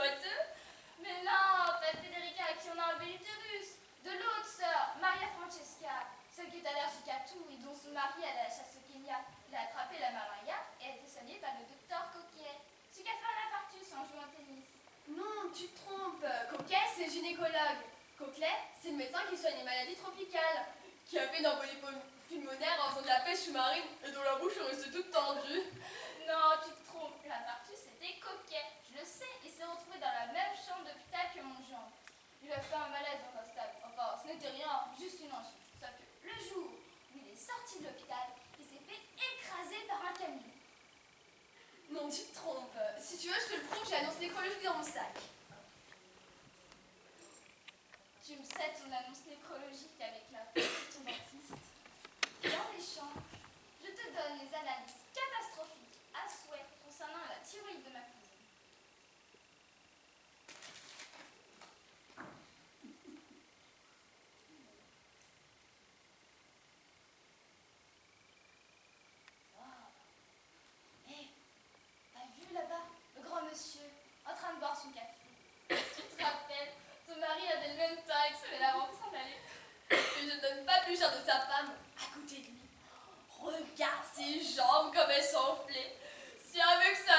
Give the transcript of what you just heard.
boiteux. Mais non, pas Federica à qui on a enlevé l'utérus. De l'autre sœur, Maria Francesca, celle qui est allergique à tout et dont son mari allait à la chasse au Kenya. Il a attrapé la malaria et a été soigné par le docteur Coquet. Celui qui a fait un infarctus en jouant au tennis. Non, tu te trompes. Coquet, c'est le gynécologue. Coquelet, c'est le médecin qui soigne les maladies tropicales, qui a fait une embolie pulmonaire en faisant de la pêche sous-marine et dont la bouche est restée toute tendue. Non, tu te trompes. L'infarctus, c'était Coquet. Je le sais, il s'est retrouvé dans la même chambre d'hôpital que mon gendre. Il a fait un malaise dans un stade. Enfin, ce n'était rien, juste une angine. Sauf que le jour où il est sorti de l'hôpital, il s'est fait écraser par un camion. Non, tu te trompes. Si tu veux, je te le prouve, j'ai l'annonce nécrologique dans mon sac. Tu me sais ton annonce nécrologique avec la photo de ton dentiste. Dans l'échange, je te donne les analyses catastrophiques à souhait concernant la thyroïde de ma cousine. T'as vu là-bas le grand monsieur en train de boire son café? Tu te rappelles, ton mari avait le même temps et se avant de s'en aller. Et je ne donne pas plus cher de sa femme à côté de lui. Regarde ses jambes comme elles sont enflées. Si avec ça